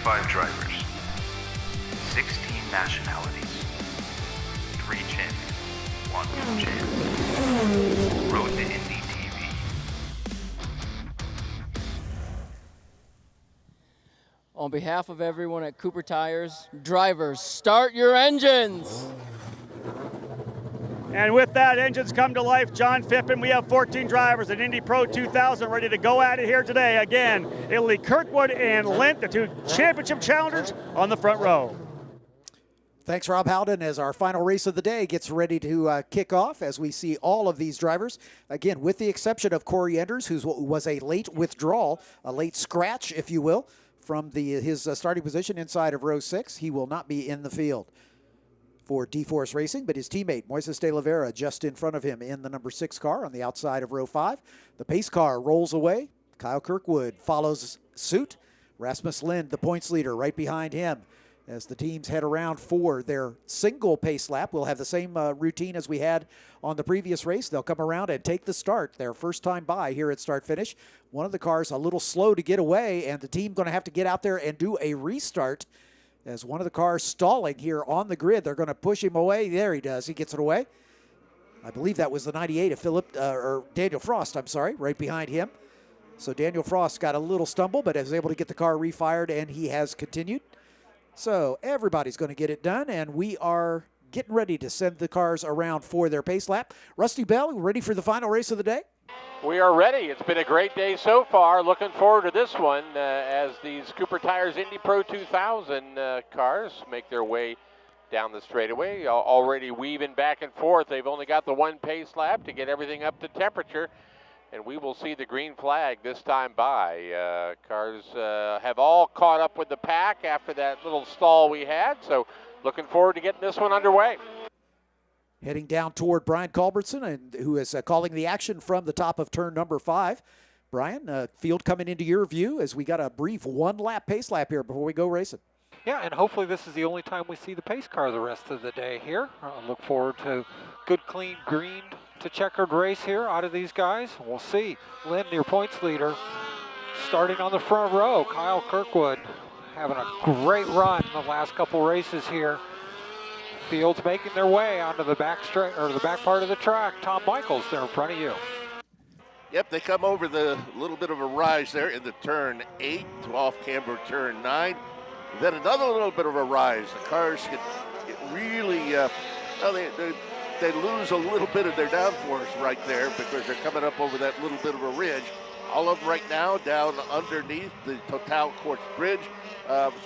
25 drivers, 16 nationalities, 3 champions, 1 world champion. Road to Indy TV. On behalf of everyone at Cooper Tires, drivers, start your engines! And with that, engines come to life. John Phippen, we have 14 drivers at Indy Pro 2000 ready to go at it here today. Again, it'll be Kirkwood and Lint, the two championship challengers on the front row. Thanks, Rob Howden, as our final race of the day gets ready to kick off as we see all of these drivers. Again, with the exception of Corey Enders, who was a late withdrawal, a late scratch, if you will, from his starting position inside of row 6. He will not be in the field for D-Force Racing, but his teammate, Moises de Oliveira, just in front of him in the number 6 car on the outside of row 5. The pace car rolls away. Kyle Kirkwood follows suit. Rasmus Lind, the points leader, right behind him. As the teams head around for their single pace lap, we'll have the same routine as we had on the previous race. They'll come around and take the start, their first time by here at start-finish. One of the cars a little slow to get away, and the team going to have to get out there and do a restart as one of the cars stalling here on the grid. They're going to push him away. There he does. He gets it away. I believe that was the 98 of Daniel Frost, I'm sorry, right behind him. So Daniel Frost got a little stumble, but was able to get the car refired, and he has continued. So everybody's going to get it done, and we are getting ready to send the cars around for their pace lap. Rusty Bell, ready for the final race of the day? We are ready. It's been a great day so far. Looking forward to this one as these Cooper Tires Indy Pro 2000 cars make their way down the straightaway, already weaving back and forth. They've only got the one pace lap to get everything up to temperature, and we will see the green flag this time by. Cars have all caught up with the pack after that little stall we had, so looking forward to getting this one underway. Heading down toward Brian Culbertson, who is calling the action from the top of turn number 5. Brian, field coming into your view as we got a brief one-lap pace lap here before we go racing. Yeah, and hopefully this is the only time we see the pace car the rest of the day here. I look forward to good, clean, green to checkered race here out of these guys. We'll see. Lynn, your points leader, starting on the front row. Kyle Kirkwood having a great run the last couple races here. Fields making their way onto the back part of the track. Tom Michaels there in front of you. Yep, they come over the little bit of a rise there in the turn 8 to off camber turn 9. Then another little bit of a rise. The cars get really, they lose a little bit of their downforce right there because they're coming up over that little bit of a ridge. All of them right now down underneath the Total Quartz Bridge.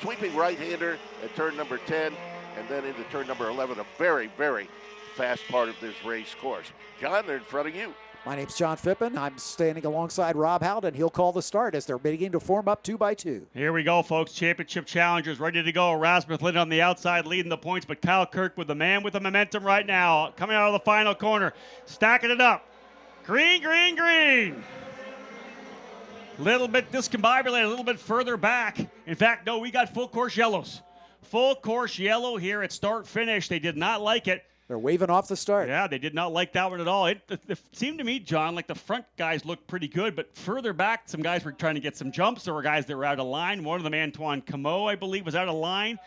Sweeping right-hander at turn number 10. And then into turn number 11, a very, very fast part of this race course. John, they're in front of you. My name's John Phippen. I'm standing alongside Rob Howden. He'll call the start as they're beginning to form up 2 by 2. Here we go, folks. Championship challengers ready to go. Rasmus Lind on the outside leading the points, but Kyle Kirkwood, the man with the momentum right now, coming out of the final corner, stacking it up. Green, green, green. Little bit discombobulated, a little bit further back. In fact, no, we got full course yellows. Full course yellow here at start finish. They did not like it. They're waving off the start. Yeah, they did not like that one at all. It seemed to me, John, like the front guys looked pretty good, but further back, some guys were trying to get some jumps. There were guys that were out of line. One of them, Antoine Camo, I believe, was out of line.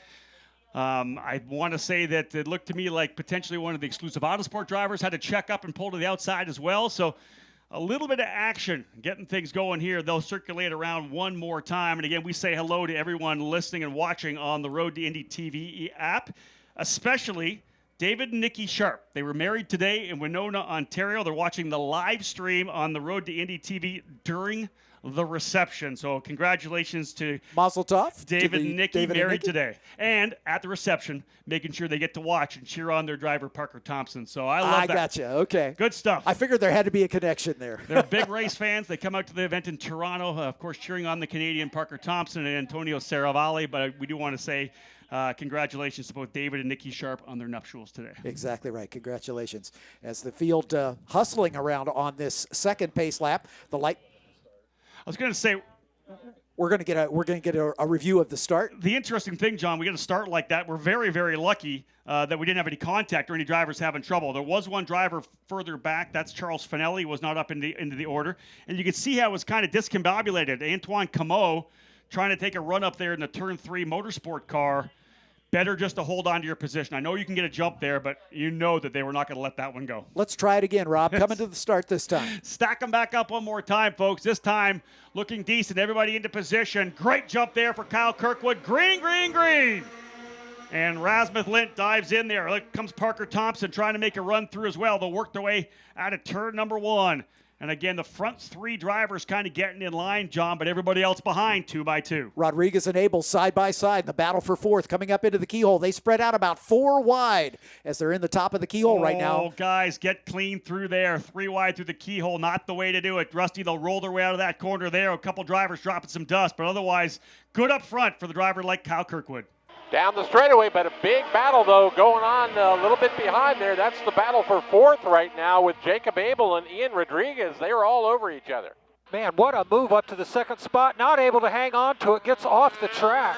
I want to say that it looked to me like potentially one of the exclusive Autosport drivers had to check up and pull to the outside as well. So a little bit of action getting things going here. They'll circulate around one more time. And again, we say hello to everyone listening and watching on the Road to Indy TV app, especially David and Nikki Sharp. They were married today in Winona, Ontario. They're watching the live stream on the Road to Indy TV during the reception. So congratulations to Mazel tov. David and Nikki, married today. And at the reception, making sure they get to watch and cheer on their driver, Parker Thompson. So I love that. I gotcha. Okay. Good stuff. I figured there had to be a connection there. They're big race fans. They come out to the event in Toronto, of course, cheering on the Canadian Parker Thompson and Antonio Serravalle. But we do want to say congratulations to both David and Nikki Sharp on their nuptials today. Exactly right. Congratulations. As the field hustling around on this second pace lap, the light. I was going to say, we're going to get a review of the start. The interesting thing, John, we get a start like that. We're very, very lucky that we didn't have any contact or any drivers having trouble. There was one driver further back. That's Charles Finelli, was not up into the order. And you could see how it was kind of discombobulated. Antoine Camo trying to take a run up there in the turn 3 motorsport car, better just to hold on to your position. I know you can get a jump there, but you know that they were not going to let that one go. Let's try it again, Rob. Coming to the start this time. Stack them back up one more time, folks. This time looking decent. Everybody into position. Great jump there for Kyle Kirkwood. Green, green, green. And Rasmuth Lint dives in there. Here comes Parker Thompson trying to make a run through as well. They'll work their way out of turn number 1. And again, the front 3 drivers kind of getting in line, John, but everybody else behind 2 by 2. Rodriguez and Abel side by side. The battle for 4th coming up into the keyhole. They spread out about 4 wide as they're in the top of the keyhole right now. Oh, guys, get clean through there. 3 wide through the keyhole. Not the way to do it. Rusty, they'll roll their way out of that corner there. A couple drivers dropping some dust, but otherwise good up front for the driver like Kyle Kirkwood. Down the straightaway, but a big battle, though, going on a little bit behind there. That's the battle for 4th right now with Jacob Abel and Ian Rodriguez. They are all over each other. Man, what a move up to the 2nd spot. Not able to hang on to it. Gets off the track.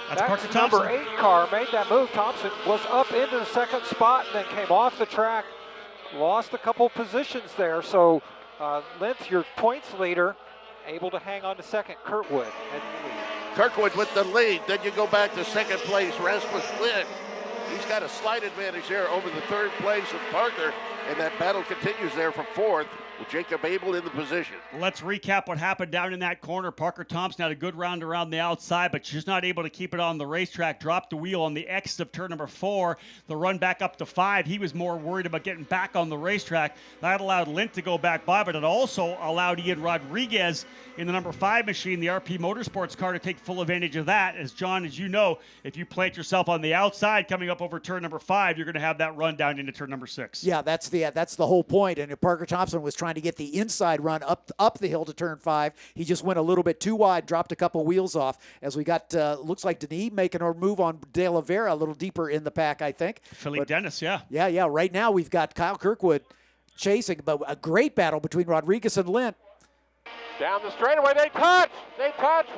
That's Parker Thompson. Number 8 car made that move. Thompson was up into the 2nd spot and then came off the track. Lost a couple positions there. So, Lentz, your points leader, able to hang on to 2nd. Kirkwood and the lead. Kirkwood with the lead. Then you go back to 2nd place, Rasmus Lint. He's got a slight advantage there over the 3rd place of Parker, and that battle continues there from 4th with Jacob Abel in the position. Let's recap what happened down in that corner. Parker Thompson had a good round around the outside, but just not able to keep it on the racetrack. Dropped the wheel on the exit of turn number 4. The run back up to 5. He was more worried about getting back on the racetrack. That allowed Lint to go back by, but it also allowed Ian Rodriguez in the number 5 machine, the RP Motorsports car, to take full advantage of that. As John, as you know, if you plant yourself on the outside coming up over turn number 5, you're going to have that run down into turn number 6. Yeah, that's the whole point. And if Parker Thompson was trying to get the inside run up the hill to turn 5, he just went a little bit too wide, dropped a couple wheels off. As we got, looks like Denis making a move on De La Vera a little deeper in the pack, I think. Philippe Dennis, yeah. Yeah. Right now we've got Kyle Kirkwood chasing, but a great battle between Rodriguez and Lint. Down the straightaway, they touch.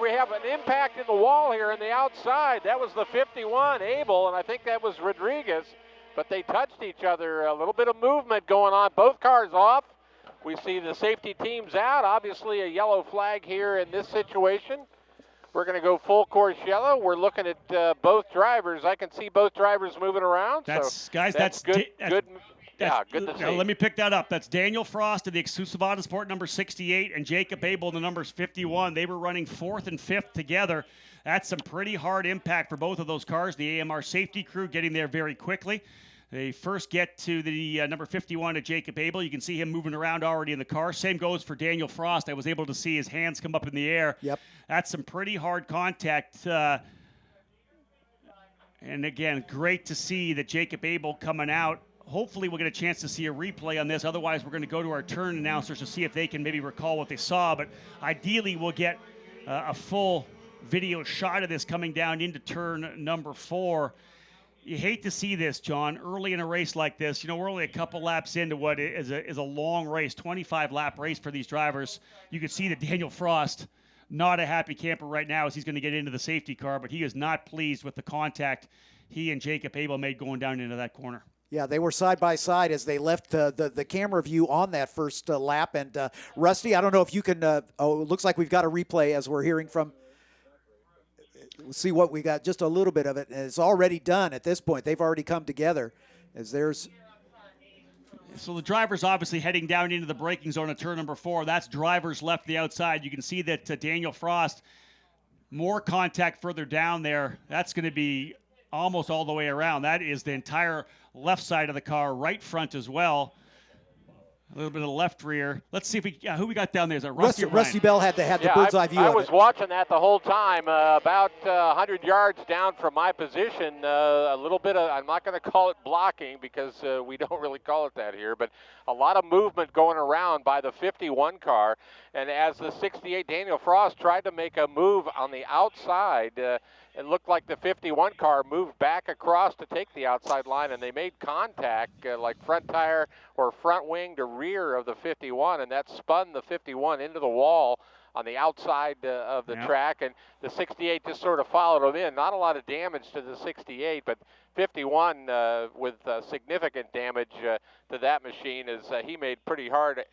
We have an impact in the wall here on the outside. That was the 51, Abel, and I think that was Rodriguez. But they touched each other. A little bit of movement going on. Both cars off. We see the safety teams out. Obviously a yellow flag here in this situation. We're going to go full course yellow. We're looking at both drivers. I can see both drivers moving around. That's good. Good to see. Let me pick that up. That's Daniel Frost of the Exclusive Autosport number 68 and Jacob Abel, the numbers 51. They were running 4th and 5th together. That's some pretty hard impact for both of those cars. The AMR safety crew getting there very quickly. They first get to the number 51 of Jacob Abel. You can see him moving around already in the car. Same goes for Daniel Frost. I was able to see his hands come up in the air. Yep. That's some pretty hard contact. And again, great to see that Jacob Abel coming out. Hopefully we'll get a chance to see a replay on this. Otherwise, we're going to go to our turn announcers to see if they can maybe recall what they saw. But ideally, we'll get a full video shot of this coming down into turn number 4. You hate to see this, John, early in a race like this. You know, we're only a couple laps into what is a long race, 25-lap race for these drivers. You can see that Daniel Frost, not a happy camper right now as he's going to get into the safety car, but he is not pleased with the contact he and Jacob Abel made going down into that corner. Yeah, they were side by side as they left the camera view on that first lap. And Rusty, I don't know if you can. It looks like we've got a replay as we're hearing from. We'll see what we got. Just a little bit of it. And it's already done at this point. They've already come together. As there's. So the driver's obviously heading down into the braking zone at turn number 4. That's drivers left the outside. You can see that Daniel Frost, more contact further down there. That's going to be almost all the way around. That is the entire left side of the car, right front as well. A little bit of the left rear. Let's see if we who we got down there. Is that Rusty? Rusty Bell had the bird's eye view. I was watching that the whole time. About 100 yards down from my position. A little bit of, I'm not going to call it blocking because we don't really call it that here, but a lot of movement going around by the 51 car. And as the 68 Daniel Frost tried to make a move on the outside, it looked like the 51 car moved back across to take the outside line, and they made contact like front tire or front wing to rear of the 51, and that spun the 51 into the wall on the outside of the track, and the 68 just sort of followed them in. Not a lot of damage to the 68, but 51 with significant damage to that machine as he made pretty hard,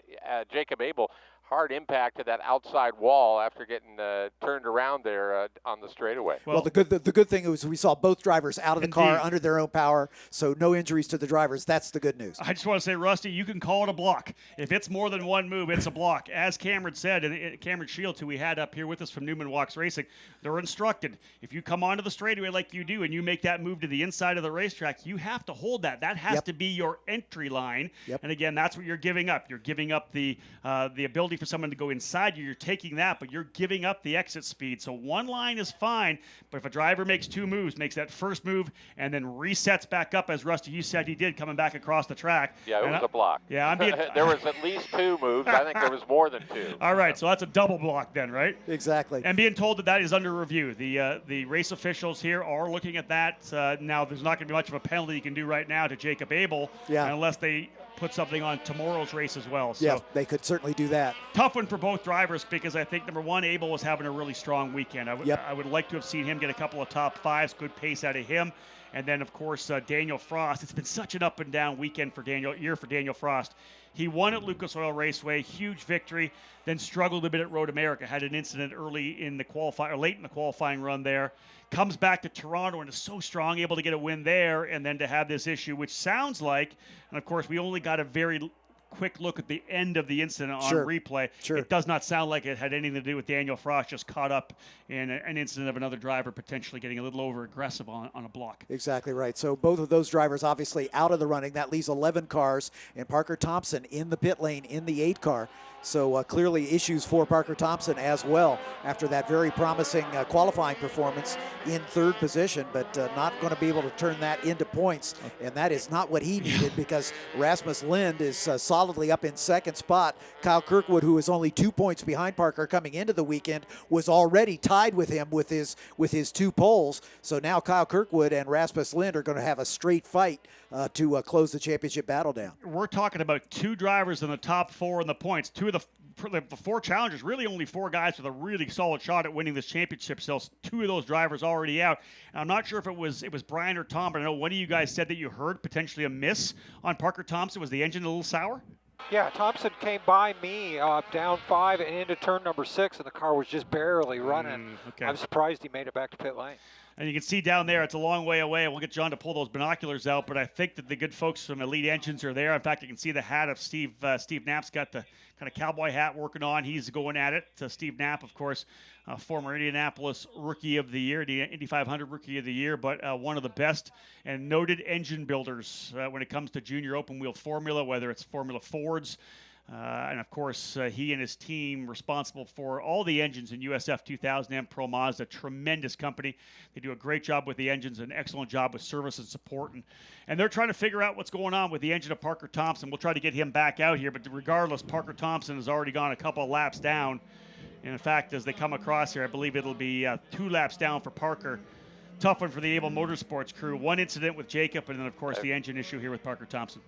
Jacob Abel, hard impact to that outside wall after getting turned around there on the straightaway. Well, the good thing was we saw both drivers out of the car Indeed. under their own power, so no injuries to the drivers. That's the good news. I just want to say, Rusty, you can call it a block. If it's more than one move, it's a block. As Cameron said, and Cameron Shields, who we had up here with us from Newman Walks Racing, they're instructed. If you come onto the straightaway like you do and you make that move to the inside of the racetrack, you have to hold that. That has to be your entry line. Yep. And again, that's what you're giving up. You're giving up the ability for someone to go inside you. You're taking that, but you're giving up the exit speed. So one line is fine, but if a driver makes two moves, makes that first move, and then resets back up, as Rusty, you said he did, coming back across the track. Yeah, it was a block. Yeah, I'm being... There was at least two moves. I think there was more than two. All right, so that's a double block then, right? Exactly. And being told that is under review. The race officials here are looking at that. Now, there's not going to be much of a penalty you can do right now to Jacob Abel unless they put something on tomorrow's race as well. So yeah, they could certainly do that. Tough one for both drivers because I think, number one, Abel was having a really strong weekend. I would like to have seen him get a couple of top fives, good pace out of him. And then, of course, Daniel Frost. It's been such an up and down weekend for Daniel Frost. He won at Lucas Oil Raceway, huge victory, then struggled a bit at Road America, had an incident late in the qualifying run there. Comes back to Toronto and is so strong, able to get a win there, and then to have this issue, which sounds like, and of course we only got a very quick look at the end of the incident on replay. Sure. It does not sound like it had anything to do with Daniel Frost just caught up in an incident of another driver potentially getting a little over aggressive on a block. Exactly right. So both of those drivers obviously out of the running. That leaves 11 cars, and Parker Thompson in the pit lane in the 8 car. So clearly issues for Parker Thompson as well after that very promising qualifying performance in 3rd position, but not going to be able to turn that into points. And that is not what he needed because Rasmus Lind is solidly up in 2nd spot. Kyle Kirkwood, who is only 2 points behind Parker coming into the weekend, was already tied with him with his 2 poles. So now Kyle Kirkwood and Rasmus Lind are going to have a straight fight to close the championship battle down. We're talking about 2 drivers in the top 4 in the points. 2 of the 4 challengers, really only 4 guys with a really solid shot at winning this championship. So 2 of those drivers already out. And I'm not sure if it was Brian or Tom, but I know one of you guys said that you heard potentially a miss on Parker Thompson. Was the engine a little sour? Yeah, Thompson came by me down 5 and into turn number 6, and the car was just barely running. Okay. I'm surprised he made it back to pit lane. And you can see down there, it's a long way away. We'll get John to pull those binoculars out, but I think that the good folks from Elite Engines are there. In fact, you can see the hat of Steve Knapp's got the kind of cowboy hat working on. He's going at it. Steve Knapp, of course, former Indianapolis Rookie of the Year, the Indy 500 Rookie of the Year, but one of the best and noted engine builders when it comes to junior open wheel formula, whether it's Formula Fords. And of course, he and his team responsible for all the engines in USF 2000 and Pro Mazda, tremendous company. They do a great job with the engines, an excellent job with service and support. And they're trying to figure out what's going on with the engine of Parker Thompson. We'll try to get him back out here, but regardless, Parker Thompson has already gone a couple of laps down. And in fact, as they come across here, I believe it'll be 2 laps down for Parker. Tough one for the Able Motorsports crew. One incident with Jacob, and then, of course, the engine issue here with Parker Thompson.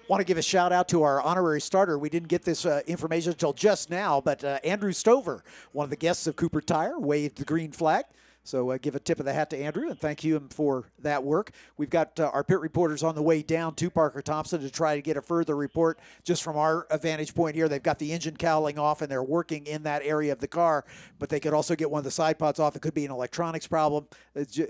Want to give a shout out to our honorary starter. We didn't get this information until just now, but Andrew Stover, one of the guests of Cooper Tire, waved the green flag. So give a tip of the hat to Andrew and thank you for that work. We've got our pit reporters on the way down to Parker Thompson to try to get a further report just from our vantage point here. They've got the engine cowling off and they're working in that area of the car, but they could also get one of the side pods off. It could be an electronics problem.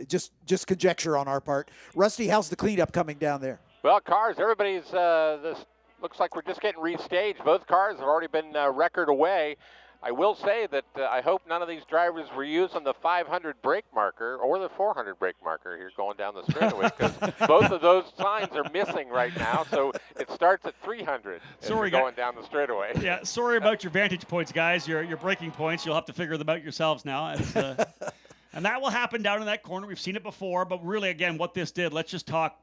Just conjecture on our part. Rusty, how's the cleanup coming down there? Well, cars, everybody's, this looks like we're just getting restaged. Both cars have already been record away. I will say that I hope none of these drivers were using the 500 brake marker or the 400 brake marker here going down the straightaway because both of those signs are missing right now. So it starts at 300 as you're going down the straightaway. Yeah, sorry about your vantage points, guys. Your braking points, you'll have to figure them out yourselves now. And that will happen down in that corner. We've seen it before, but really, again, what this did, let's just talk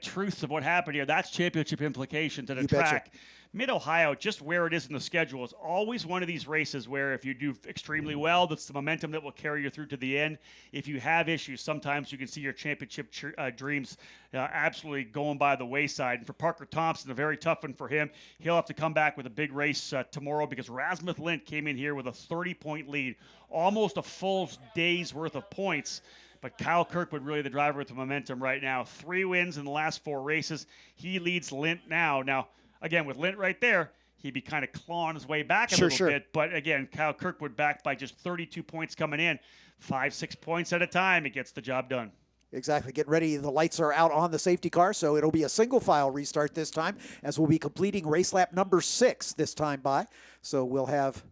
truth of what happened here. That's championship implication to the track. Mid-Ohio, just where it is in the schedule, is always one of these races where if you do extremely well, that's the momentum that will carry you through to the end. If you have issues, sometimes you can see your championship dreams absolutely going by the wayside. And for Parker Thompson, a very tough one for him. He'll have to come back with a big race tomorrow because Rasmus Lind came in here with a 30-point lead, almost a full day's worth of points. But Kyle Kirkwood, really the driver with the momentum right now. 3 wins in the last 4 races. He leads Lint now. Now, again, with Lint right there, he'd be kind of clawing his way back a Sure, little sure. bit. But again, Kyle Kirkwood back by just 32 points coming in. 5-6 points at a time, it gets the job done. Exactly. Get ready. The lights are out on the safety car, so it'll be a single file restart this time, as we'll be completing race lap number 6 this time by. So we'll have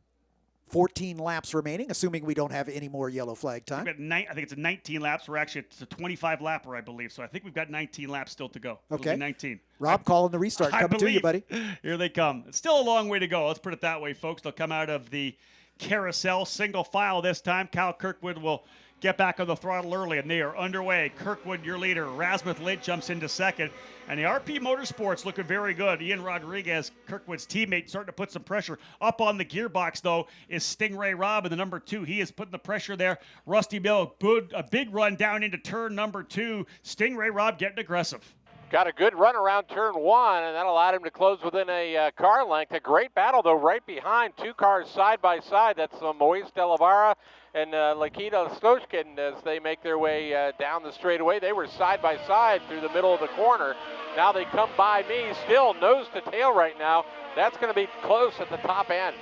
14 laps remaining, assuming we don't have any more yellow flag time. We've got I think it's 19 laps. It's a 25 lapper, I believe. So I think we've got 19 laps still to go. It'll Okay. be 19. Rob calling the restart. Coming to you, buddy. Here they come. It's still a long way to go. Let's put it that way, folks. They'll come out of the carousel single file this time. Kyle Kirkwood will get back on the throttle early, and they are underway. Kirkwood, your leader. Rasmuth Lint jumps into second. And the RP Motorsports looking very good. Ian Rodriguez, Kirkwood's teammate, starting to put some pressure. Up on the gearbox, though, is Stingray Robb in the number 2. He is putting the pressure there. Rusty Bill, a big run down into turn number 2. Stingray Robb getting aggressive. Got a good run around turn 1, and that allowed him to close within a car length. A great battle, though, right behind. 2 cars side by side. That's Moise Delavara and Lakita Stoshkin as they make their way down the straightaway. They were side by side through the middle of the corner. Now they come by me, still nose to tail right now. That's going to be close at the top end.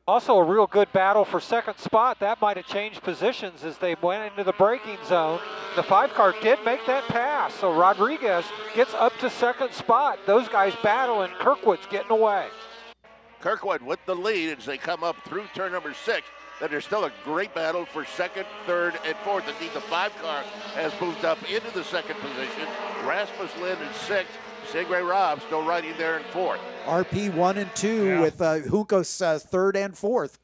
Also a real good battle for second spot. That might have changed positions as they went into the braking zone. The 5 car did make that pass, so Rodriguez gets up to second spot. Those guys battle, and Kirkwood's getting away. Kirkwood with the lead as they come up through turn number 6. Then there's still a great battle for second, third, and fourth. Indeed, the 5 car has moved up into the second position. Rasmus Lynn in 6th. Stingray Robb still right in there in 4th. RP 1 and 2 with Juncos 3rd and 4th.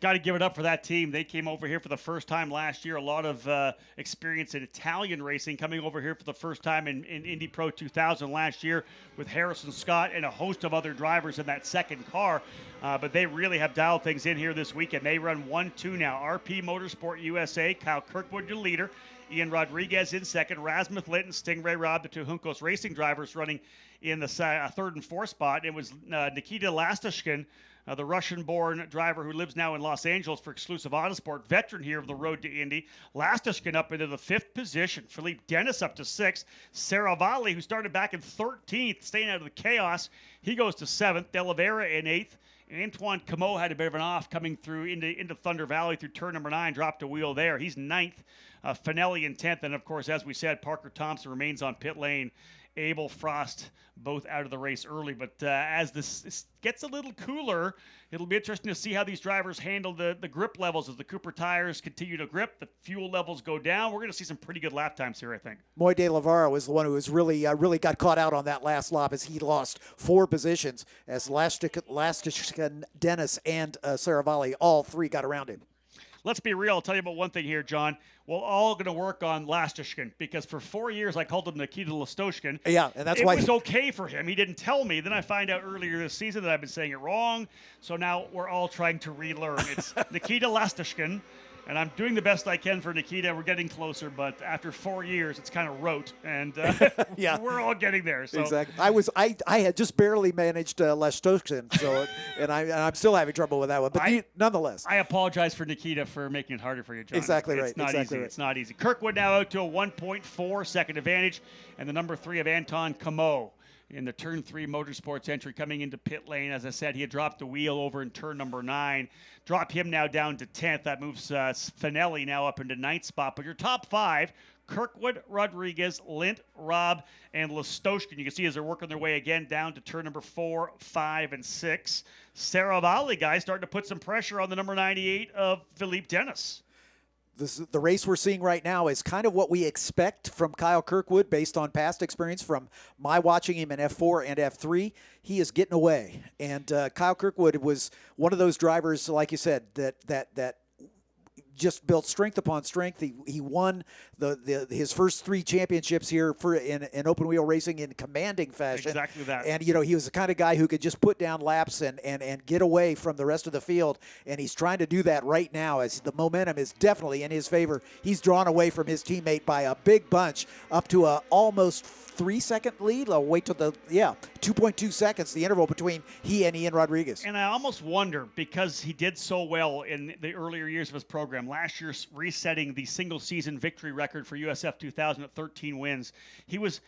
Got to give it up for that team. They came over here for the first time last year. A lot of experience in Italian racing, coming over here for the first time in Indy Pro 2000 last year with Harrison Scott and a host of other drivers in that second car. But they really have dialed things in here this weekend. They run 1-2 now. RP Motorsport USA, Kyle Kirkwood, your leader. Ian Rodriguez in second. Rasmuth Lint and Stingray Robb, the 2 Juncos racing drivers, running in the 3rd and 4th spot. It was Nikita Lastashkin, the Russian-born driver who lives now in Los Angeles for Exclusive Autosport, veteran here of the road to Indy. Lastashkin up into the 5th position. Philippe Dennis up to 6th. Saravalli, who started back in 13th, staying out of the chaos, he goes to 7th. Delavera in 8th. Antoine Camo had a bit of an off coming through into Thunder Valley through turn number 9, dropped a wheel there. He's 9th. Finelli in 10th. And, of course, as we said, Parker Thompson remains on pit lane. Abel Frost both out of the race early. But as this gets a little cooler, it'll be interesting to see how these drivers handle the grip levels as the Cooper tires continue to grip. The fuel levels go down. We're going to see some pretty good lap times here, I think. Moy De Lavara was the one who was really got caught out on that last lap as he lost 4 positions as Lastashkin, Dennis, and Saravalli, all 3 got around him. Let's be real. I'll tell you about one thing here, John. We're all going to work on Lastashkin because for 4 years I called him Nikita Lastoshkin. Yeah, and that's it why it was okay for him. He didn't tell me. Then I find out earlier this season that I've been saying it wrong. So now we're all trying to relearn. It's Nikita Lastashkin, and I'm doing the best I can for Nikita. We're getting closer, but after 4 years, it's kind of rote, and yeah, we're all getting there. So. Exactly. I had just barely managed Lastoshkin, so and I'm still having trouble with that one. But nonetheless, I apologize for Nikita for making it harder for you, John. Exactly right. It's not exactly easy. Right. It's not easy. Kirkwood now out to a 1.4 second advantage, and the number 3 of Anton Camo in the turn 3 motorsports entry coming into pit lane. As I said, he had dropped the wheel over in turn number 9. Dropped him now down to 10th. That moves Finelli now up into 9th spot. But your top 5, Kirkwood, Rodriguez, Lint, Robb, and Lastoshkin. You can see as they're working their way again down to turn number 4, 5, and 6. Saravalli, guys, starting to put some pressure on the number 98 of Philippe Dennis. The race we're seeing right now is kind of what we expect from Kyle Kirkwood based on past experience from my watching him in F4 and F3. He is getting away. And Kyle Kirkwood was one of those drivers, like you said, that just built strength upon strength. He won his first 3 championships here in open wheel racing in commanding fashion. Exactly that. And he was the kind of guy who could just put down laps and get away from the rest of the field. And he's trying to do that right now as the momentum is definitely in his favor. He's drawn away from his teammate by a big bunch up to a almost 3-second lead. I'll wait till 2.2 seconds, the interval between he and Ian Rodriguez. And I almost wonder, because he did so well in the earlier years of his program, last year resetting the single-season victory record for USF 2000 at 13 wins, he was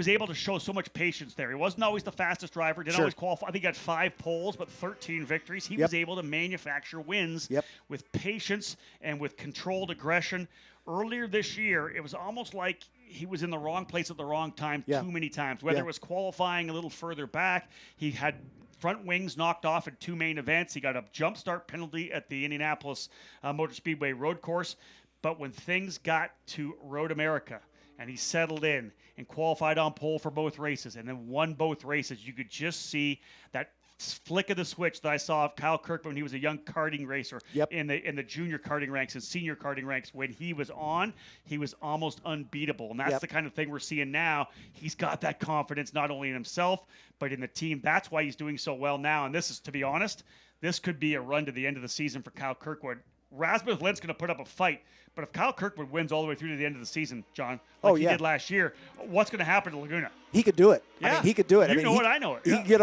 able to show so much patience there. He wasn't always the fastest driver, didn't always qualify. I think he got 5 poles, but 13 victories. He was able to manufacture wins with patience and with controlled aggression. Earlier this year, it was almost like he was in the wrong place at the wrong time too many times. Whether it was qualifying a little further back, he had front wings knocked off at 2 main events. He got a jump start penalty at the Indianapolis Motor Speedway road course. But when things got to Road America and he settled in and qualified on pole for both races and then won both races, you could just see that flick of the switch that I saw of Kyle Kirkman when he was a young karting racer in the junior karting ranks and senior karting ranks. When he was on, he was almost unbeatable. And that's the kind of thing we're seeing now. He's got that confidence not only in himself, but in the team. That's why he's doing so well now. And this is, to be honest, this could be a run to the end of the season for Kyle Kirkwood. Rasmus Lindt's going to put up a fight, but if Kyle Kirkwood wins all the way through to the end of the season, John, like he did last year, what's going to happen to Laguna? He could do it. Yeah. I mean, he could do it. You know it, I know it. He can get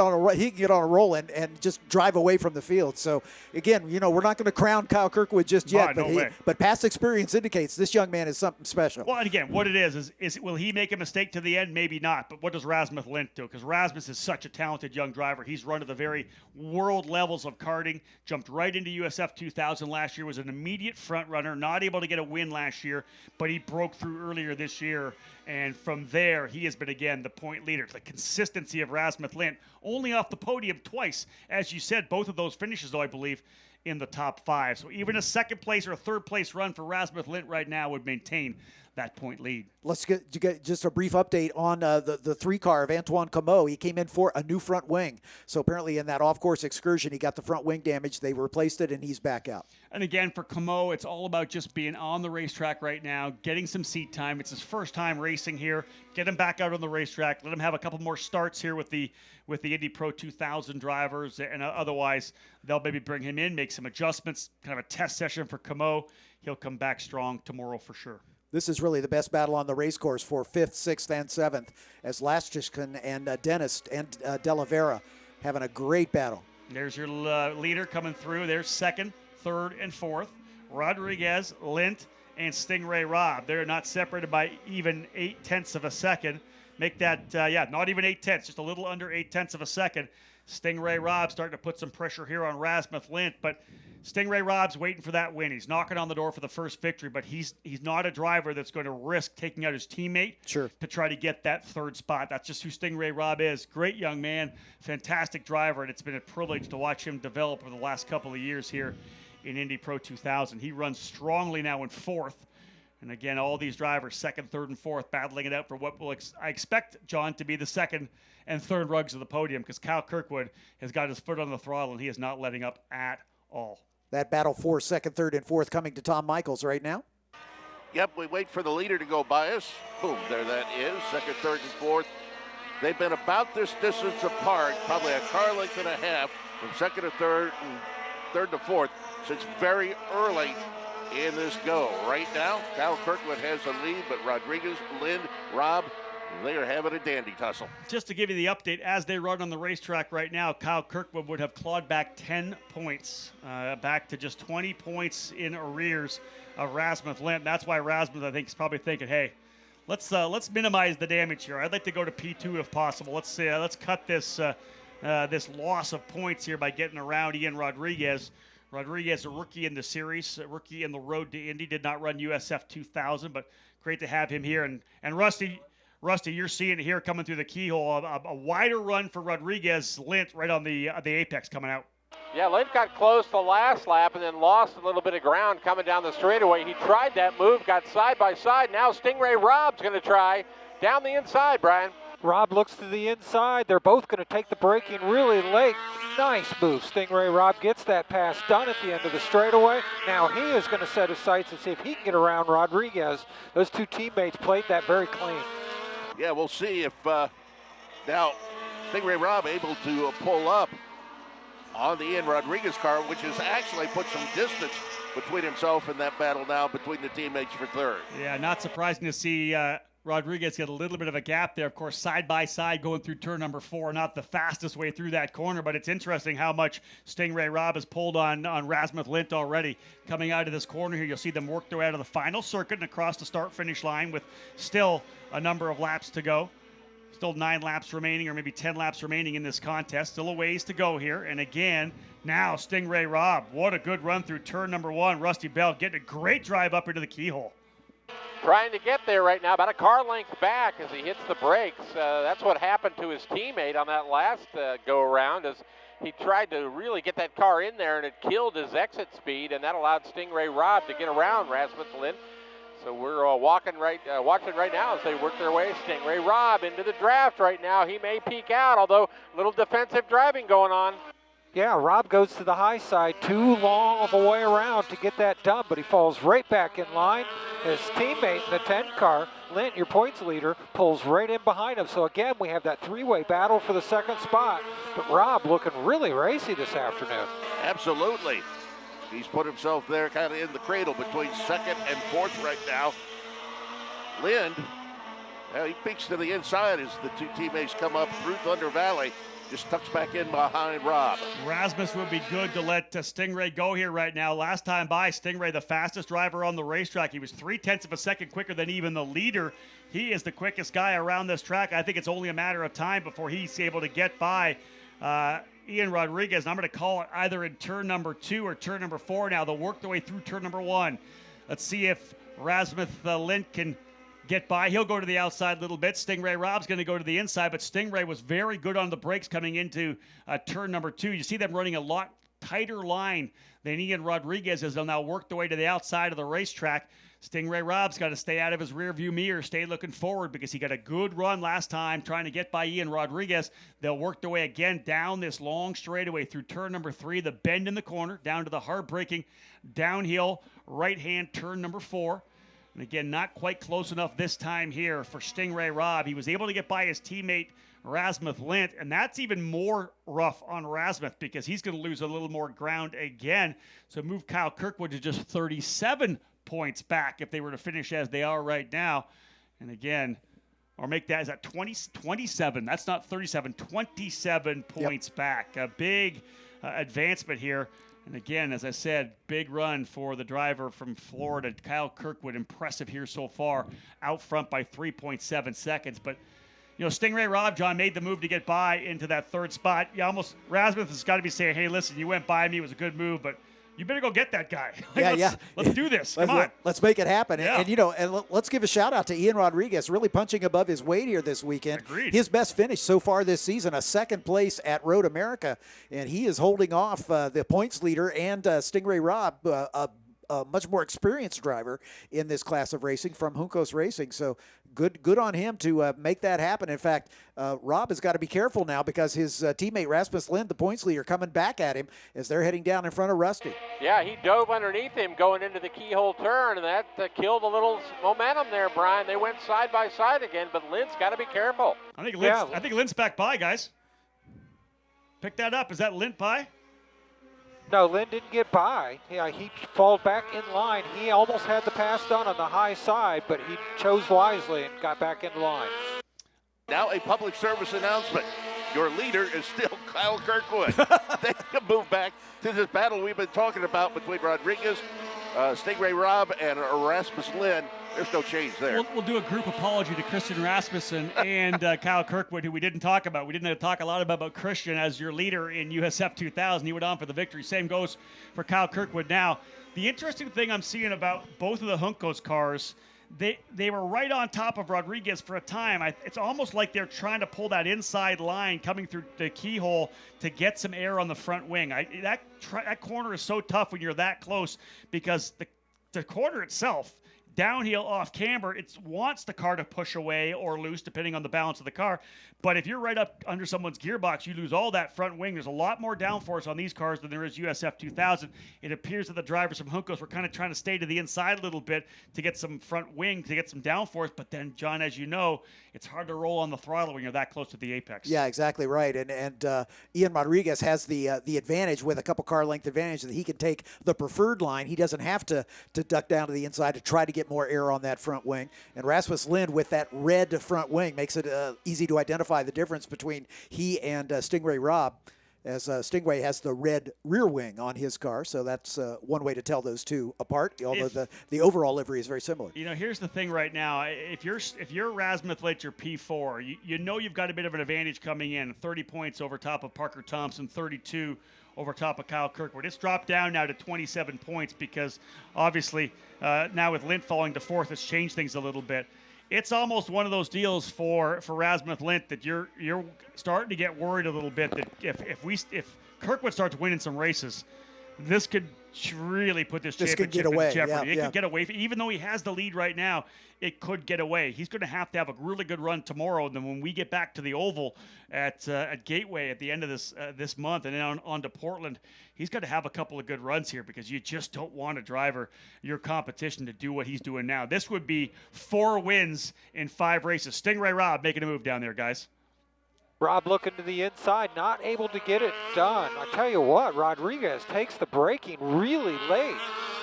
on a roll and just drive away from the field. So again, we're not going to crown Kyle Kirkwood just yet, but past experience indicates this young man is something special. Well, and again, what it is will he make a mistake to the end? Maybe not. But what does Rasmus Lindt do? Because Rasmus is such a talented young driver. He's run to the very world levels of karting, jumped right into USF 2000 last year, was an immediate front runner, not able to get a win last year, but he broke through earlier this year. And from there, he has been, again, the point leader. The consistency of Rasmus Lindt, only off the podium twice. As you said, both of those finishes, though, I believe, in the top 5. So even a second place or a third place run for Rasmus Lindt right now would maintain that point lead. Let's get just a brief update on the 3-car of Antoine Comeau. He came in for a new front wing. So apparently in that off-course excursion, he got the front wing damage. They replaced it, and he's back out. And again, for Comeau, it's all about just being on the racetrack right now, getting some seat time. It's his first time racing here. Get him back out on the racetrack. Let him have a couple more starts here with the Indy Pro 2000 drivers, and otherwise they'll maybe bring him in, make some adjustments, kind of a test session for Comeau. He'll come back strong tomorrow for sure. This is really the best battle on the race course for 5th, 6th, and 7th, as Lastishkin and Dennis and De La Vera having a great battle. There's your leader coming through. There's 2nd, 3rd, and 4th. Rodriguez, Lindt, and Stingray Robb. They're not separated by even 0.8 of a second. Make that, not even 0.8, just a little under 0.8 of a second. Stingray Robb starting to put some pressure here on Rasmus Lindt, but Stingray Robb's waiting for that win. He's knocking on the door for the first victory, but he's not a driver that's going to risk taking out his teammate to try to get that 3rd spot. That's just who Stingray Robb is. Great young man, fantastic driver, and it's been a privilege to watch him develop over the last couple of years here in Indy Pro 2000. He runs strongly now in 4th. And again, all these drivers, 2nd, 3rd, and 4th, battling it out for what I expect, John, to be the 2nd and 3rd rugs of the podium, because Kyle Kirkwood has got his foot on the throttle, and he is not letting up at all. That battle for 2nd, 3rd, and 4th coming to Tom Michaels right now. Yep, we wait for the leader to go by us. Boom, there that is, 2nd, 3rd, and 4th. They've been about this distance apart, probably a car length and a half, from 2nd to 3rd and 3rd to 4th, since very early in this go. Right now, Kyle Kirkwood has the lead, but Rodriguez, Lindt, Robb, they are having a dandy tussle. Just to give you the update, as they run on the racetrack right now, Kyle Kirkwood would have clawed back 10 points, back to just 20 points in arrears of Rasmus Lindt. That's why Rasmus, I think, is probably thinking, hey, let's minimize the damage here. I'd like to go to P2 if possible. Let's cut this this loss of points here by getting around Ian Rodriguez. Rodriguez, a rookie in the series, a rookie in the road to Indy, did not run USF 2000, but great to have him here. And Rusty, you're seeing it here coming through the keyhole, a wider run for Rodriguez. Lindt right on the apex coming out. Yeah, Lindt got close the last lap and then lost a little bit of ground coming down the straightaway. He tried that move, got side by side. Now Stingray Robb's going to try down the inside, Brian. Robb looks to the inside. They're both going to take the braking really late. Nice move. Stingray Robb gets that pass done at the end of the straightaway. Now he is going to set his sights and see if he can get around Rodriguez. Those two teammates played that very clean. Yeah, we'll see if now Stingray Robb able to pull up on the Ian Rodriguez car, which has actually put some distance between himself and that battle now between the teammates for 3rd. Yeah, not surprising to see Rodriguez got a little bit of a gap there. Of course, side by side going through turn number 4. Not the fastest way through that corner, but it's interesting how much Stingray Robb has pulled on Rasmus Lint already. Coming out of this corner here, you'll see them work their way out of the final circuit and across the start-finish line with still a number of laps to go. Still 9 laps remaining, or maybe 10 laps remaining in this contest. Still a ways to go here. And again, now Stingray Robb. What a good run through turn number 1. Rusty Bell getting a great drive up into the keyhole. Trying to get there right now, about a car length back as he hits the brakes. That's what happened to his teammate on that last go-around, as he tried to really get that car in there, and it killed his exit speed, and that allowed Stingray Robb to get around Rasmus Lint. So we're watching right now as they work their way. Stingray Robb into the draft right now. He may peek out, although a little defensive driving going on. Yeah, Rob goes to the high side, too long of a way around to get that done, but he falls right back in line. His teammate in the 10 car, Lint, your points leader, pulls right in behind him. So again, we have that 3-way battle for the second spot, but Rob looking really racy this afternoon. Absolutely. He's put himself there kind of in the cradle between second and fourth right now. Lind, he peeks to the inside as the two teammates come up through Thunder Valley. Just tucks back in behind Rob. Rasmus would be good to let Stingray go here right now. Last time by, Stingray, the fastest driver on the racetrack. He was 0.3 of a second quicker than even the leader. He is the quickest guy around this track. I think it's only a matter of time before he's able to get by Ian Rodriguez. And I'm going to call it either in turn number 2 or turn number 4 now. They'll work their way through turn number 1. Let's see if Rasmus Lint can get by. He'll go to the outside a little bit. Stingray Robb's going to go to the inside, but Stingray was very good on the brakes coming into turn number 2. You see them running a lot tighter line than Ian Rodriguez as they'll now work their way to the outside of the racetrack. Stingray Robb's got to stay out of his rear view mirror, stay looking forward because he got a good run last time trying to get by Ian Rodriguez. They'll work their way again down this long straightaway through turn number 3, the bend in the corner, down to the hard braking downhill right-hand turn number 4. And again, not quite close enough this time here for Stingray Robb. He was able to get by his teammate Rasmus Lint, and that's even more rough on Rasmus because he's going to lose a little more ground again. So move Kyle Kirkwood to just 37 points back if they were to finish as they are right now. And again, or make that, is that 27? That's not 37, 27 points back. A big advancement here. And again, as I said, big run for the driver from Florida, Kyle Kirkwood. Impressive here so far, out front by 3.7 seconds. But, you know, Stingray Robb, John, made the move to get by into that third spot. Rasmus has got to be saying, hey, listen, you went by me. It was a good move, but you better go get that guy. Let's do this. Come on. Let's make it happen. Yeah. And let's give a shout out to Ian Rodriguez, really punching above his weight here this weekend. Agreed. His best finish so far this season, a second place at Road America, and he is holding off the points leader and Stingray Robb, a much more experienced driver in this class of racing from Juncos Racing. So good on him to make that happen. In fact, Rob has got to be careful now because his teammate Rasmus Lint, the points leader, coming back at him as they're heading down in front of Rusty. Yeah, he dove underneath him going into the keyhole turn, and that killed a little momentum there, Brian. They went side by side again, but Lint's got to be careful. I think Lint's back by, guys. Pick that up. Is that Lint by? No, Lynn didn't get by. Yeah, he fell back in line. He almost had the pass done on the high side, but he chose wisely and got back in line. Now a public service announcement. Your leader is still Kyle Kirkwood. They can move back to this battle we've been talking about between Rodriguez, Stingray Robb, and Rasmus Lint. There's no change there. We'll do a group apology to Christian Rasmussen and Kyle Kirkwood, who we didn't talk about. We didn't talk a lot about Christian as your leader in USF 2000. He went on for the victory. Same goes for Kyle Kirkwood now. The interesting thing I'm seeing about both of the Juncos cars, they were right on top of Rodriguez for a time. It's almost like they're trying to pull that inside line coming through the keyhole to get some air on the front wing. That corner is so tough when you're that close because the corner itself, downhill off camber, it wants the car to push away or loose depending on the balance of the car. But if you're right up under someone's gearbox, you lose all that front wing. There's a lot more downforce on these cars than there is USF 2000. It appears that the drivers from Juncos were kind of trying to stay to the inside a little bit to get some front wing, to get some downforce. But then, John, as you know, it's hard to roll on the throttle when you're that close to the apex. Yeah, exactly right. And Ian Rodriguez has the advantage with a couple car length advantage that he can take the preferred line. He doesn't have to duck down to the inside to try to get get more air on that front wing. And Rasmus Lind with that red front wing makes it easy to identify the difference between he and Stingray Robb, as Stingray has the red rear wing on his car. So that's one way to tell those two apart, although the overall livery is very similar. You know, here's the thing right now. If you're Rasmus Lind, your P4, you know you've got a bit of an advantage coming in. 30 points over top of Parker Thompson, 32 over top of Kyle Kirkwood. It's dropped down now to 27 points because obviously now with Lind falling to fourth, it's changed things a little bit. It's almost one of those deals for Rasmus Lind that you're starting to get worried a little bit that if Kirkwood starts winning some races, this could really put this championship in jeopardy. It could get away. Even though he has the lead right now, it could get away. He's going to have a really good run tomorrow. And then when we get back to the Oval at Gateway at the end of this month and then on to Portland, he's got to have a couple of good runs here because you just don't want a driver, your competition, to do what he's doing now. This would be 4 wins in 5 races. Stingray Robb making a move down there, guys. Robb looking to the inside, not able to get it done. I tell you what, Rodriguez takes the braking really late.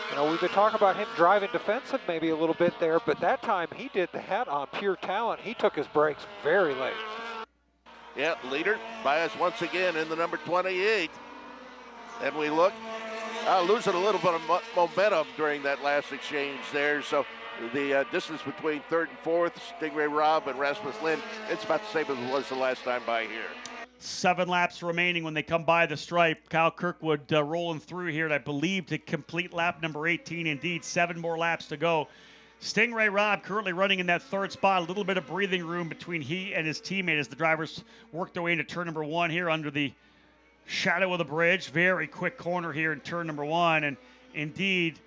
You know, we've been talking about him driving defensive maybe a little bit there, but that time he did that on pure talent. He took his brakes very late. Yeah, leader by us once again in the number 28. And we look, losing a little bit of momentum during that last exchange there. So the distance between third and fourth, Stingray Robb and Rasmus Lind, it's about the same as it was the last time by here. 7 laps remaining when they come by the stripe. Kyle Kirkwood rolling through here, and I believe to complete lap number 18. Indeed, 7 more laps to go. Stingray Robb currently running in that 3rd spot. A little bit of breathing room between he and his teammate as the drivers work their way into turn number 1 here under the shadow of the bridge. Very quick corner here in turn number 1. And indeed,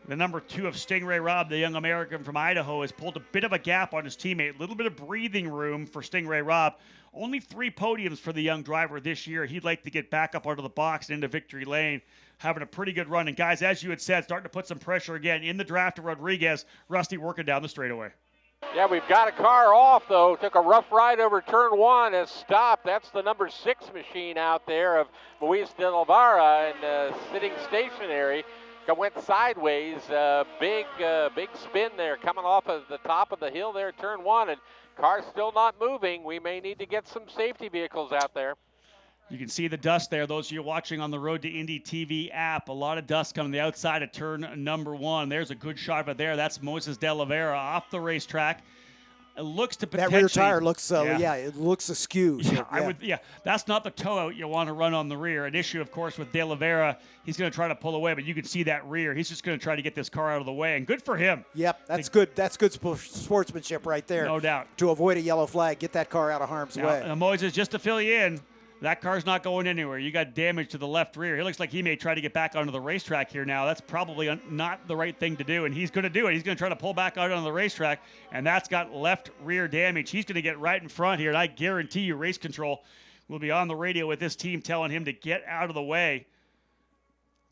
the number 2 of Stingray Robb, the young American from Idaho, has pulled a bit of a gap on his teammate. A little bit of breathing room for Stingray Robb. Only 3 podiums for the young driver this year. He'd like to get back up onto the box and into victory lane. Having a pretty good run. And guys, as you had said, starting to put some pressure again in the draft of Rodriguez. Rusty working down the straightaway. Yeah, we've got a car off, though. Took a rough ride over turn 1, has stopped. That's the number 6 machine out there of Luis de Oliveira, and sitting stationary. Went sideways, big spin there, coming off of the top of the hill there, turn 1, and car's still not moving. We may need to get some safety vehicles out there. You can see the dust there. Those of you watching on the Road to Indy TV app, a lot of dust coming the outside of turn number 1. There's a good shot of it there. That's Moises de Oliveira off the racetrack. It looks to potentially... That rear tire looks, it looks askew. So, that's not the toe out you want to run on the rear. An issue, of course, with De Oliveira, he's going to try to pull away, but you can see that rear. He's just going to try to get this car out of the way, and good for him. Yep, that's good. That's good sportsmanship right there. No doubt. To avoid a yellow flag, get that car out of harm's way. Moises, just to fill you in, that car's not going anywhere. You got damage to the left rear. It looks like he may try to get back onto the racetrack here now. That's probably not the right thing to do, and he's going to do it. He's going to try to pull back out on the racetrack, and that's got left rear damage. He's going to get right in front here, and I guarantee you Race Control will be on the radio with this team telling him to get out of the way.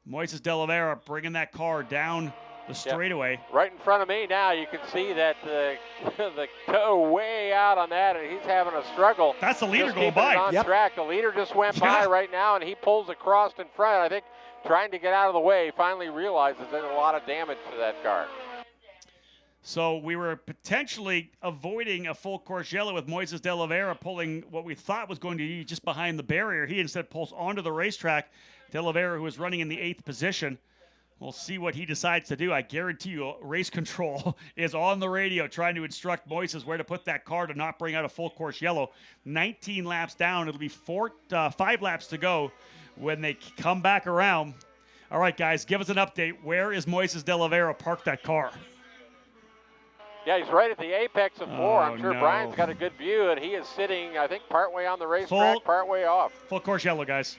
Moises de Oliveira bringing that car down the straightaway. Right in front of me now, you can see that the toe way out on that, and he's having a struggle. That's the leader just going by. On track. The leader just went by right now, and he pulls across in front. I think trying to get out of the way, finally realizes there's a lot of damage to that car. So we were potentially avoiding a full course yellow with Moises de Oliveira pulling what we thought was going to be just behind the barrier. He instead pulls onto the racetrack. De Oliveira, who was running in the 8th position. We'll see what he decides to do. I guarantee you Race Control is on the radio trying to instruct Moises where to put that car to not bring out a full course yellow. 19 laps down. It'll be 5 laps to go when they come back around. All right, guys, give us an update. Where is Moises de Oliveira parked that car? Yeah, he's right at the apex of 4. I'm sure Brian's got a good view, and he is sitting, I think, partway on the racetrack, partway off. Full course yellow, guys.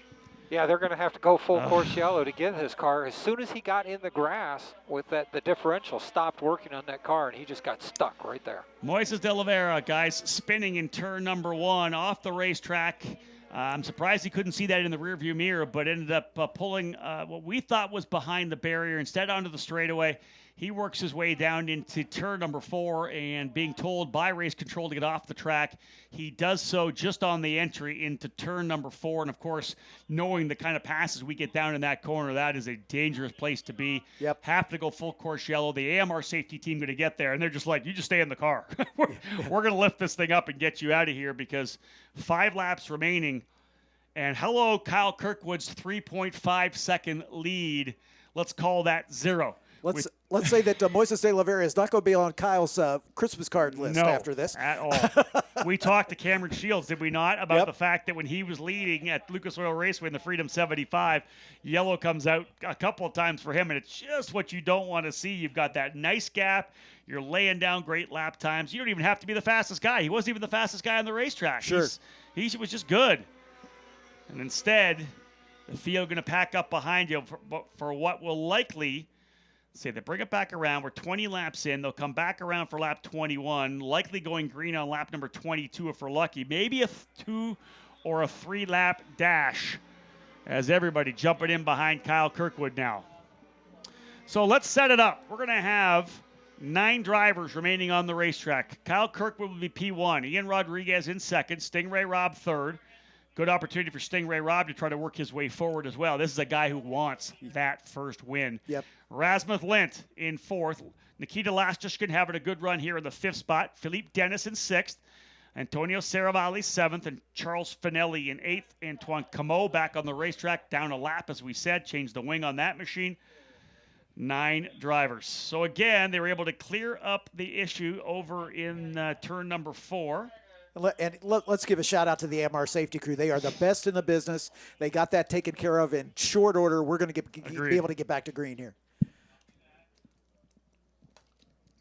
Yeah, they're going to have to go full course yellow to get his car. As soon as he got in the grass, with that, the differential stopped working on that car, and he just got stuck right there. Moises de Oliveira, guys, spinning in turn number 1 off the racetrack. I'm surprised he couldn't see that in the rearview mirror, but ended up pulling what we thought was behind the barrier instead onto the straightaway. He works his way down into turn number 4, and being told by race control to get off the track, he does so just on the entry into turn number 4. And of course, knowing the kind of passes we get down in that corner, that is a dangerous place to be. Yep. Have to go full course yellow. The AMR safety team going to get there, and they're just like, you just stay in the car. We're going to lift this thing up and get you out of here, because 5 laps remaining. And hello, Kyle Kirkwood's 3.5 second lead. Let's call that 0. Let's say that Moises de la Vera is not going to be on Kyle's Christmas card list after this. At all. We talked to Cameron Shields, did we not, about the fact that when he was leading at Lucas Oil Raceway in the Freedom 75, yellow comes out a couple of times for him, and it's just what you don't want to see. You've got that nice gap. You're laying down great lap times. You don't even have to be the fastest guy. He wasn't even the fastest guy on the racetrack. Sure. He was just good. And instead, the field going to pack up behind you for what will likely, say they bring it back around. We're 20 laps in. They'll come back around for lap 21, likely going green on lap number 22 if we're lucky. Maybe a 2 or a 3 lap dash as everybody jumping in behind Kyle Kirkwood now. So let's set it up. We're going to have 9 drivers remaining on the racetrack. Kyle Kirkwood will be P1. Ian Rodriguez in second. Stingray Robb third. Good opportunity for Stingray Robb to try to work his way forward as well. This is a guy who wants that first win. Yep. Rasmus Lint in 4th. Nikita Lastishkin having a good run here in the 5th spot. Philippe Dennis in 6th. Antonio Saravalli 7th. And Charles Finelli in 8th. Antoine Camo back on the racetrack. Down a lap, as we said. Changed the wing on that machine. 9 drivers. So again, they were able to clear up the issue over in turn number 4. And let's give a shout out to the AMR safety crew. They are the best in the business. They got that taken care of in short order. We're going to be able to get back to green here.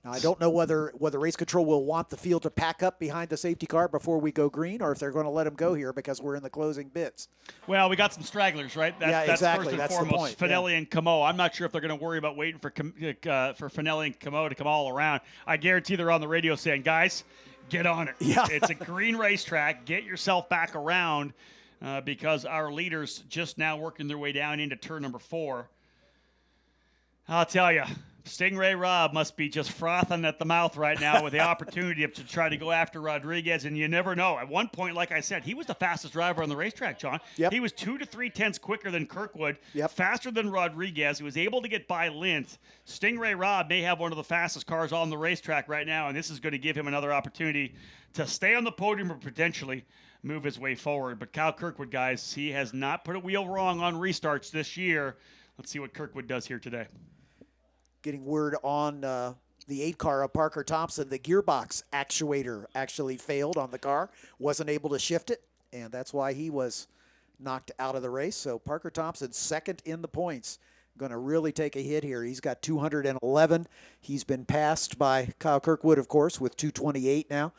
Now, I don't know whether race control will want the field to pack up behind the safety car before we go green, or if they're going to let them go here because we're in the closing bits. Well, we got some stragglers, right? Exactly. That's first and That's foremost. the point. Finelli and Camo. I'm not sure if they're going to worry about waiting for Finelli and Camo to come all around. I guarantee they're on the radio saying, guys, get on it. Yeah. It's a green racetrack. Get yourself back around because our leaders just now working their way down into turn number 4. I'll tell you, Stingray Robb must be just frothing at the mouth right now with the opportunity to try to go after Rodriguez, and you never know. At one point, like I said, he was the fastest driver on the racetrack, John. Yep. He was 2 to 3 tenths quicker than Kirkwood, Yep. faster than Rodriguez. He was able to get by Lint. Stingray Robb may have one of the fastest cars on the racetrack right now, and this is going to give him another opportunity to stay on the podium or potentially move his way forward. But Kyle Kirkwood, guys, he has not put a wheel wrong on restarts this year. Let's see what Kirkwood does here today. Getting word on the 8 car of Parker Thompson, the gearbox actuator actually failed on the car, wasn't able to shift it, and that's why he was knocked out of the race. So Parker Thompson, second in the points, going to really take a hit here. He's got 211. He's been passed by Kyle Kirkwood, of course, with 228 now.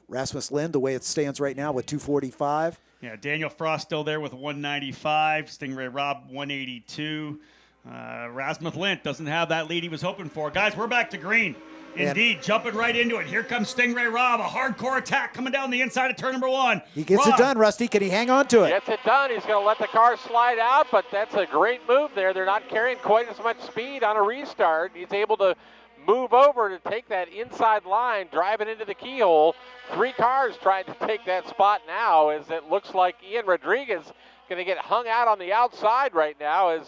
Rasmus Lind, the way it stands right now, with 245. Yeah, Daniel Frost still there with 195. Stingray Robb 182. Rasmus Lint doesn't have that lead he was hoping for. Guys, we're back to green. Indeed, jumping right into it. Here comes Stingray Robb, a hardcore attack coming down the inside of turn number 1. He gets it done, Rusty. Can he hang on to it? Gets it done. He's going to let the car slide out, but that's a great move there. They're not carrying quite as much speed on a restart. He's able to move over to take that inside line, drive it into the keyhole. 3 cars trying to take that spot now, as it looks like Ian Rodriguez going to get hung out on the outside right now, as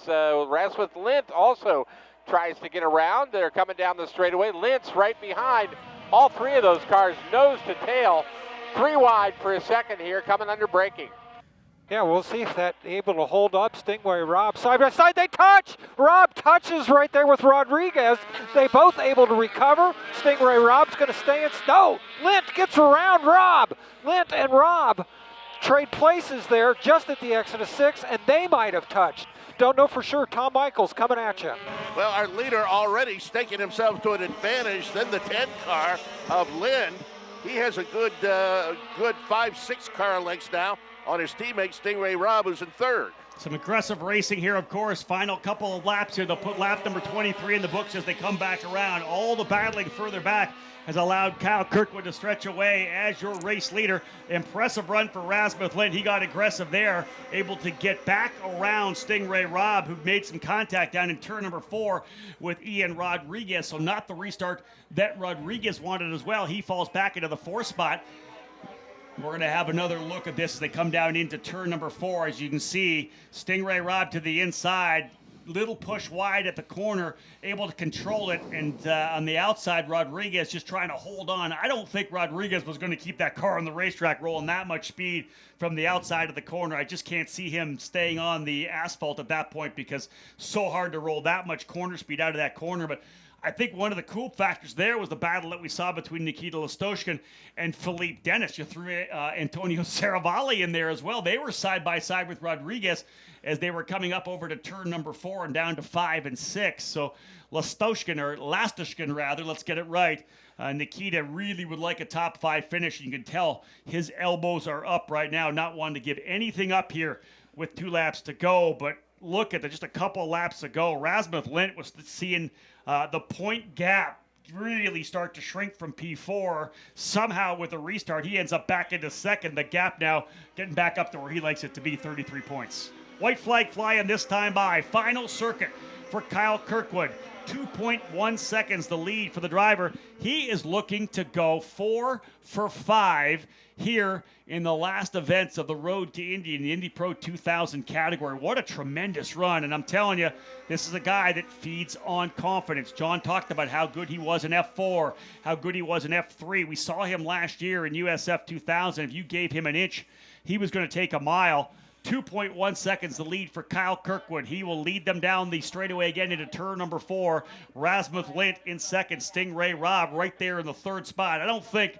Rasmus Lint also tries to get around. They're coming down the straightaway. Lint's right behind. All 3 of those cars nose to tail. 3 wide for a second here, coming under braking. Yeah, we'll see if that's able to hold up. Stingray Robb side by side. They touch. Robb touches right there with Rodriguez. They both able to recover. Stingray Robb's going to stay in. No, Lint gets around Robb. Lint and Robb trade places there just at the exit of 6, and they might have touched. Don't know for sure. Tom Michaels coming at you. Well, our leader already staking himself to an advantage. Then the 10 car of Lind. He has a good 5-6 car lengths now on his teammate Stingray Robb, who's in 3rd. Some aggressive racing here, of course. Final couple of laps here. They'll put lap number 23 in the books as they come back around. All the battling further back has allowed Kyle Kirkwood to stretch away as your race leader. Impressive run for Rasmus Lind. He got aggressive there, able to get back around Stingray Robb, who made some contact down in turn number 4 with Ian Rodriguez. So not the restart that Rodriguez wanted as well. He falls back into the 4th spot. We're going to have another look at this as they come down into turn number 4. As you can see, Stingray Robb to the inside, little push wide at the corner, able to control it. And on the outside, Rodriguez just trying to hold on. I don't think Rodriguez was going to keep that car on the racetrack rolling that much speed from the outside of the corner. I just can't see him staying on the asphalt at that point because so hard to roll that much corner speed out of that corner. But I think one of the cool factors there was the battle that we saw between Nikita Listoshkin and Philippe Dennis. You threw Antonio Saravalli in there as well. They were side by side with Rodriguez as they were coming up over to turn number 4 and down to 5 and 6. So Lastoshkin rather, let's get it right. Nikita really would like a top 5 finish. You can tell his elbows are up right now, not wanting to give anything up here with 2 laps to go. But look at that, just a couple laps ago, Rasmus Lind was seeing the point gap really start to shrink from P4. Somehow with a restart, he ends up back into 2nd. The gap now getting back up to where he likes it to be, 33 points. White flag flying this time by. Final circuit for Kyle Kirkwood. 2.1 seconds the lead for the driver. He is looking to go 4 for 5 here in the last events of the Road to Indy in the Indy Pro 2000 category. What a tremendous run. And I'm telling you, this is a guy that feeds on confidence. John talked about how good he was in F4, how good he was in F3. We saw him last year in USF 2000. If you gave him an inch, he was going to take a mile. 2.1 seconds the lead for Kyle Kirkwood. He will lead them down the straightaway again into turn number 4. Rasmus Lind in 2nd. Stingray Robb right there in the 3rd spot. I don't think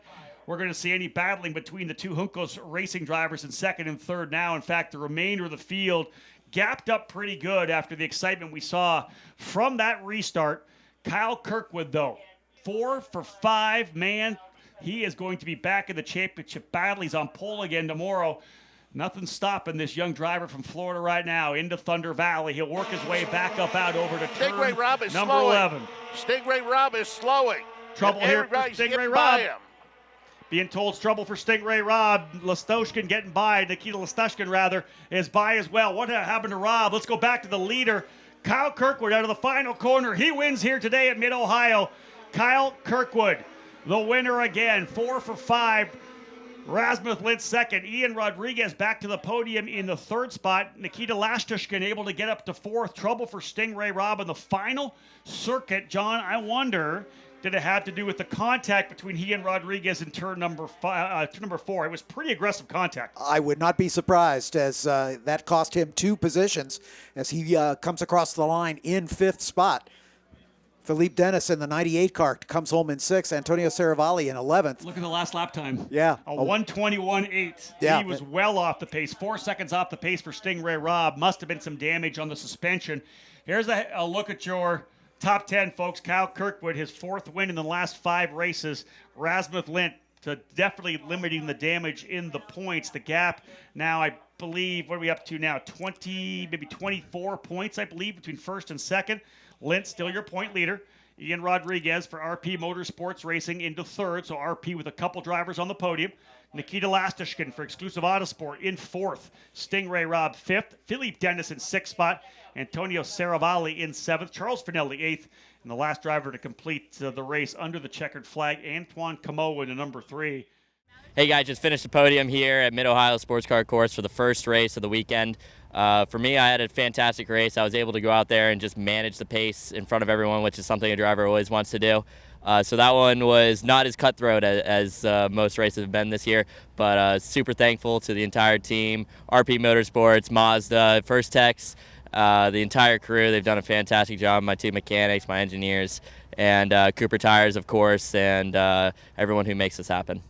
we're going to see any battling between the 2 Juncos racing drivers in 2nd and 3rd now. In fact, the remainder of the field gapped up pretty good after the excitement we saw from that restart. Kyle Kirkwood, though, 4 for 5, man. He is going to be back in the championship battle. He's on pole again tomorrow. Nothing stopping this young driver from Florida right now into Thunder Valley. He'll work his way back up out over to turn number 11. Stingray Robb is slowing. Trouble here for Stingray Robb. Being told it's trouble for Stingray Robb. Listoshkin getting by. Nikita Listoshkin, rather, is by as well. What happened to Robb? Let's go back to the leader. Kyle Kirkwood out of the final corner. He wins here today at Mid-Ohio. Kyle Kirkwood, the winner again. 4 for 5. Rasmus Lind 2nd. Ian Rodriguez back to the podium in the 3rd spot. Nikita Lastoshkin able to get up to 4th. Trouble for Stingray Robb in the final circuit. John, I wonder, did it have to do with the contact between he and Rodriguez in turn number 4? It was pretty aggressive contact. I would not be surprised, as that cost him 2 positions as he comes across the line in 5th spot. Philippe Dennis in the 98 car comes home in 6th. Antonio Saravalli in 11th. Look at the last lap time. Yeah. A 1:21.8. Yeah. He was well off the pace. 4 seconds off the pace for Stingray Robb. Must have been some damage on the suspension. Here's a look at your top 10, folks. Kyle Kirkwood, his 4th win in the last 5 races. Rasmus Lind definitely limiting the damage in the points. The gap now, I believe, what are we up to now? 20, maybe 24 points, I believe, between 1st and 2nd. Lind still your point leader. Ian Rodriguez for RP Motorsports Racing into 3rd, so RP with a couple drivers on the podium. Nikita Lastoshkin for Exclusive Autosport in 4th. Stingray Robb 5th. Philippe Dennis in 6th spot. Antonio Saravalli in 7th. Charles Finelli 8th. And the last driver to complete the race under the checkered flag, Antoine Cameau in number 3. Hey guys, just finished the podium here at Mid-Ohio Sports Car Course for the first race of the weekend. For me, I had a fantastic race. I was able to go out there and just manage the pace in front of everyone, which is something a driver always wants to do. So that one was not as cutthroat as most races have been this year, but super thankful to the entire team, RP Motorsports, Mazda, First Techs, the entire crew. They've done a fantastic job, my team mechanics, my engineers, and Cooper Tires, of course, and everyone who makes this happen.